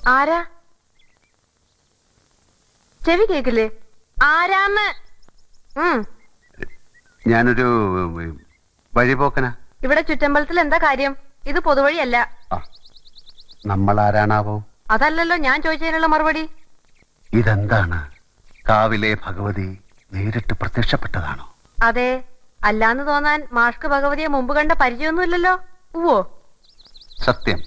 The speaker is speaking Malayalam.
ആരാ? ചെവി കേക്കില്ലേ? ആരാന്ന്? ഞാനൊരു വഴിപോക്കനാ. ഇവിടെ ചുറ്റമ്പലത്തിൽ എന്താ കാര്യം? ഇത് പൊതുവഴിയല്ല. നമ്മൾ ആരാണാവോ? അതല്ലല്ലോ ഞാൻ ചോദിച്ചതിനുള്ള മറുപടി. ഇതെന്താണ്? കാവിലെ ഭഗവതി നേരിട്ട് പ്രത്യക്ഷപ്പെട്ടതാണോ? അതെ. അല്ലാന്ന് തോന്നാൻ മാഷ്ക്ക് ഭഗവതിയെ മുമ്പ് കണ്ട പരിചയമൊന്നുമില്ലല്ലോ. ഉവ്വോ? സത്യം.